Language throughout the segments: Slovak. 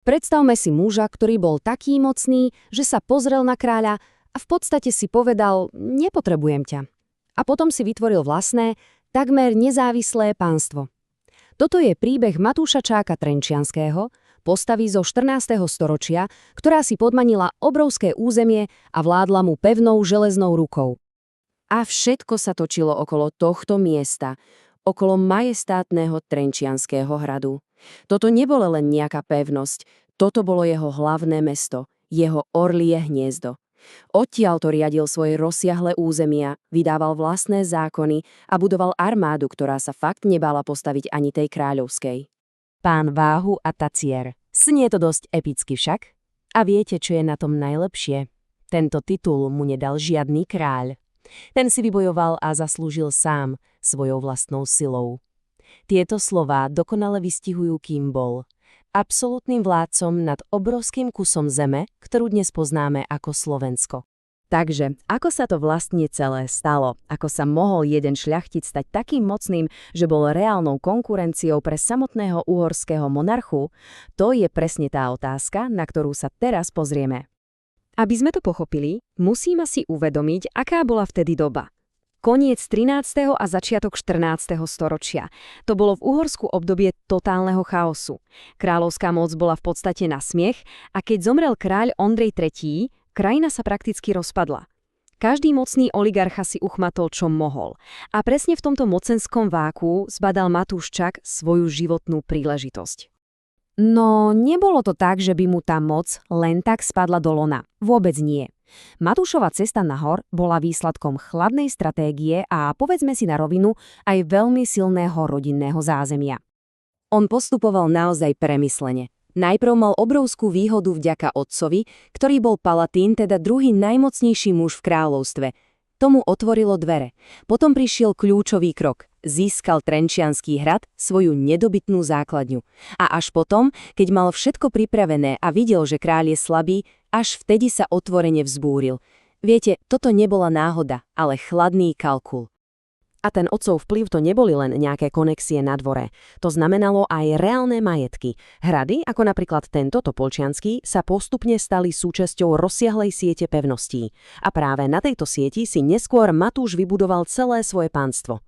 Predstavme si muža, ktorý bol taký mocný, že sa pozrel na kráľa a v podstate si povedal: nepotrebujem ťa. A potom si vytvoril vlastné, takmer nezávislé pánstvo. Toto je príbeh Matúša Čáka Trenčianskeho, postavy zo 14. storočia, ktorá si podmanila obrovské územie a vládla mu pevnou železnou rukou. A všetko sa točilo okolo tohto miesta, okolo majestátneho Trenčianskeho hradu. Toto nebolo len nejaká pevnosť, toto bolo jeho hlavné mesto, jeho orlie hniezdo. Odtiaľ to riadil svoje rozsiahle územia, vydával vlastné zákony a budoval armádu, ktorá sa fakt nebala postaviť ani tej kráľovskej. Pán Váhu a Tacier. Znie to dosť epicky však? A viete, čo je na tom najlepšie? Tento titul mu nedal žiadny kráľ. Ten si vybojoval a zaslúžil sám, svojou vlastnou silou. Tieto slová dokonale vystihujú, kým bol. Absolútnym vládcom nad obrovským kusom zeme, ktorú dnes poznáme ako Slovensko. Takže, ako sa to vlastne celé stalo? Ako sa mohol jeden šľachtic stať takým mocným, že bol reálnou konkurenciou pre samotného uhorského monarchu? To je presne tá otázka, na ktorú sa teraz pozrieme. Aby sme to pochopili, musíme si uvedomiť, aká bola vtedy doba. Koniec 13. a začiatok 14. storočia. To bolo v Uhorsku obdobie totálneho chaosu. Kráľovská moc bola v podstate na smiech a keď zomrel kráľ Ondrej III, krajina sa prakticky rozpadla. Každý mocný oligarcha si uchmatol, čo mohol. A presne v tomto mocenskom váku zbadal Matúš Čak svoju životnú príležitosť. No, nebolo to tak, že by mu tá moc len tak spadla do lona. Vôbec nie. Matúšova cesta nahor bola výsledkom chladnej stratégie a, povedzme si na rovinu, aj veľmi silného rodinného zázemia. On postupoval naozaj premyslene. Najprv mal obrovskú výhodu vďaka otcovi, ktorý bol Palatín, teda druhý najmocnejší muž v kráľovstve. Tomu otvorilo dvere. Potom prišiel kľúčový krok. Získal Trenčiansky hrad, svoju nedobytnú základňu. A až potom, keď mal všetko pripravené a videl, že kráľ je slabý, až vtedy sa otvorene vzbúril. Viete, toto nebola náhoda, ale chladný kalkul. A ten otcov vplyv to neboli len nejaké konexie na dvore. To znamenalo aj reálne majetky. Hrady, ako napríklad tento Topolčiansky, sa postupne stali súčasťou rozsiahlej siete pevností. A práve na tejto sieti si neskôr Matúš vybudoval celé svoje pánstvo.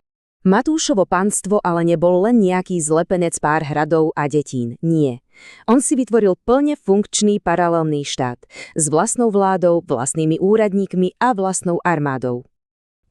Matúšovo pánstvo ale nebol len nejaký zlepenec pár hradov a detín. Nie. On si vytvoril plne funkčný paralelný štát s vlastnou vládou, vlastnými úradníkmi a vlastnou armádou.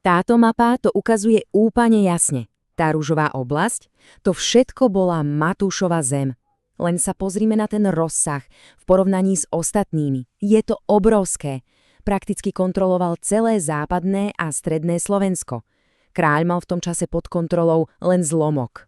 Táto mapa to ukazuje úplne jasne. Tá ružová oblasť, to všetko bola Matúšova zem. Len sa pozrime na ten rozsah v porovnaní s ostatnými. Je to obrovské. Prakticky kontroloval celé západné a stredné Slovensko. Kráľ mal v tom čase pod kontrolou len zlomok.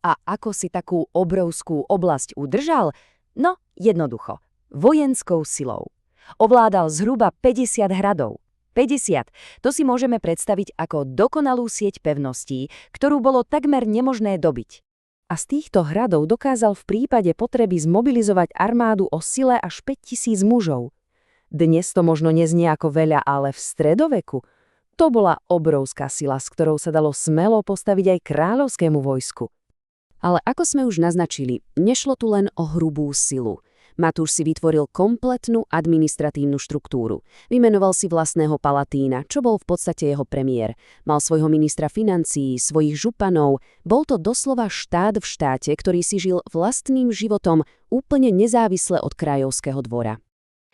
A ako si takú obrovskú oblasť udržal? No, jednoducho. Vojenskou silou. Ovládal zhruba 50 hradov. 50. To si môžeme predstaviť ako dokonalú sieť pevností, ktorú bolo takmer nemožné dobiť. A z týchto hradov dokázal v prípade potreby zmobilizovať armádu o sile až 5000 mužov. Dnes to možno neznie ako veľa, ale v stredoveku to bola obrovská sila, s ktorou sa dalo smelo postaviť aj kráľovskému vojsku. Ale ako sme už naznačili, nešlo tu len o hrubú silu. Matúš si vytvoril kompletnú administratívnu štruktúru. Vymenoval si vlastného Palatína, čo bol v podstate jeho premiér. Mal svojho ministra financií, svojich županov. Bol to doslova štát v štáte, ktorý si žil vlastným životom úplne nezávisle od kráľovského dvora.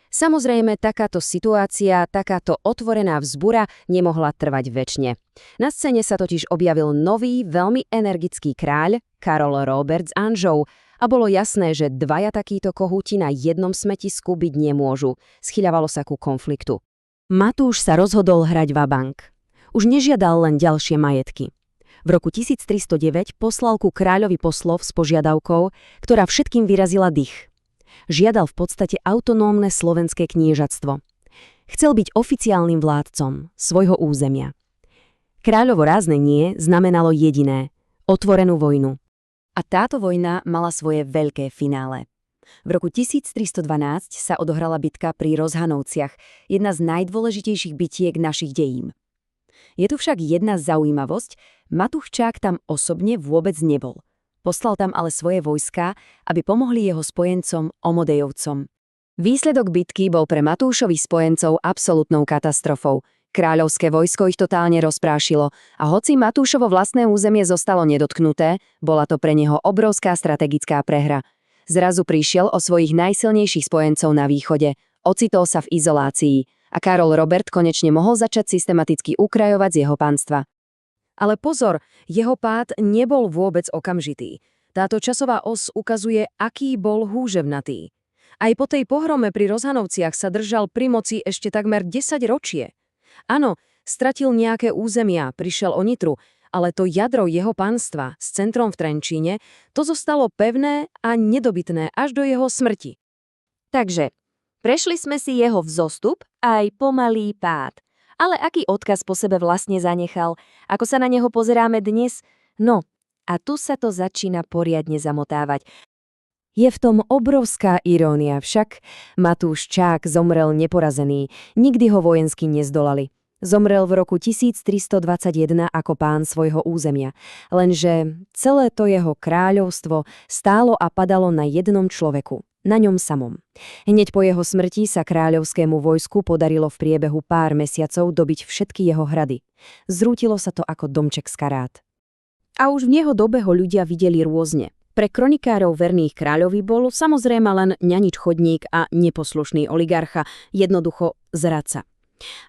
Samozrejme, takáto situácia, takáto otvorená vzbura nemohla trvať večne. Na scéne sa totiž objavil nový, veľmi energický kráľ, Karol Róbert z Anžou, a bolo jasné, že dvaja takíto kohúti na jednom smetisku byť nemôžu. Schyľavalo sa ku konfliktu. Matúš sa rozhodol hrať vabank. Už nežiadal len ďalšie majetky. V roku 1309 poslal ku kráľovi poslov s požiadavkou, ktorá všetkým vyrazila dych. Žiadal v podstate autonómne slovenské kniežatstvo. Chcel byť oficiálnym vládcom svojho územia. Kráľovo rázne nie znamenalo jediné – otvorenú vojnu. A táto vojna mala svoje veľké finále. V roku 1312 sa odohrala bitka pri Rozhanovciach, jedna z najdôležitejších bitiek našich dejín. Je tu však jedna zaujímavosť, Matúš Čák tam osobne vôbec nebol. Poslal tam ale svoje vojská, aby pomohli jeho spojencom Omodejovcom. Výsledok bitky bol pre Matúšových spojencov absolútnou katastrofou. Kráľovské vojsko ich totálne rozprášilo a hoci Matúšovo vlastné územie zostalo nedotknuté, bola to pre neho obrovská strategická prehra. Zrazu prišiel o svojich najsilnejších spojencov na východe, ocitol sa v izolácii a Karol Robert konečne mohol začať systematicky ukrajovať z jeho pánstva. Ale pozor, jeho pád nebol vôbec okamžitý. Táto časová os ukazuje, aký bol húževnatý. Aj po tej pohrome pri Rozhanovciach sa držal pri moci ešte takmer 10 ročie. Áno, stratil nejaké územia, prišiel o Nitru, ale to jadro jeho pánstva s centrom v Trenčíne, to zostalo pevné a nedobytné až do jeho smrti. Takže, prešli sme si jeho vzostup aj pomalý pád. Ale aký odkaz po sebe vlastne zanechal? Ako sa na neho pozeráme dnes? No, a tu sa to začína poriadne zamotávať. Je v tom obrovská irónia však. Matúš Čák zomrel neporazený, nikdy ho vojensky nezdolali. Zomrel v roku 1321 ako pán svojho územia. Lenže celé to jeho kráľovstvo stálo a padalo na jednom človeku. Na ňom samom. Hneď po jeho smrti sa kráľovskému vojsku podarilo v priebehu pár mesiacov dobiť všetky jeho hrady. Zrútilo sa to ako domček z karát. A už v jeho dobe ho ľudia videli rôzne. Pre kronikárov verných kráľovi bol samozrejme len ňanič chodník a neposlušný oligarcha, jednoducho zradca.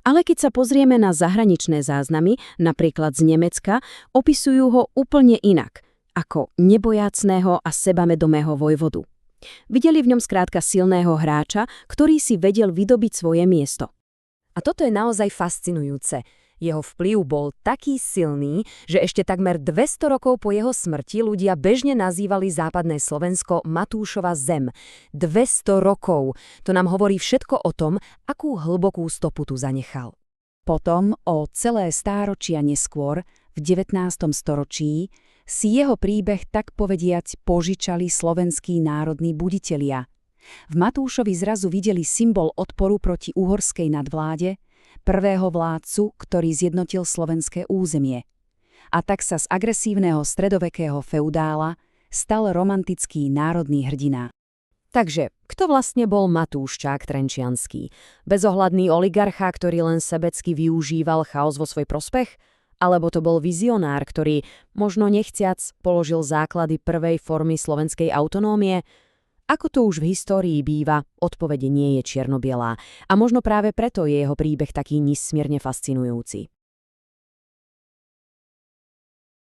Ale keď sa pozrieme na zahraničné záznamy, napríklad z Nemecka, opisujú ho úplne inak, ako nebojácného a sebavedomého vojvodu. Videli v ňom skrátka silného hráča, ktorý si vedel vydobiť svoje miesto. A toto je naozaj fascinujúce. Jeho vplyv bol taký silný, že ešte takmer 200 rokov po jeho smrti ľudia bežne nazývali západné Slovensko Matúšova zem. 200 rokov. To nám hovorí všetko o tom, akú hlbokú stopu tu zanechal. Potom, o celé stáročia neskôr, v 19. storočí, si jeho príbeh tak povediac požičali slovenskí národní buditelia. V Matúšovi zrazu videli symbol odporu proti uhorskej nadvláde, prvého vládcu, ktorý zjednotil slovenské územie. A tak sa z agresívneho stredovekého feudála stal romantický národný hrdina. Takže, kto vlastne bol Matúš Čák Trenčiansky? Bezohľadný oligarcha, ktorý len sebecky využíval chaos vo svoj prospech? Alebo to bol vizionár, ktorý, možno nechciac, položil základy prvej formy slovenskej autonómie? Ako to už v histórii býva, odpovede nie je čierno-bielá a možno práve preto je jeho príbeh taký nesmierne fascinujúci.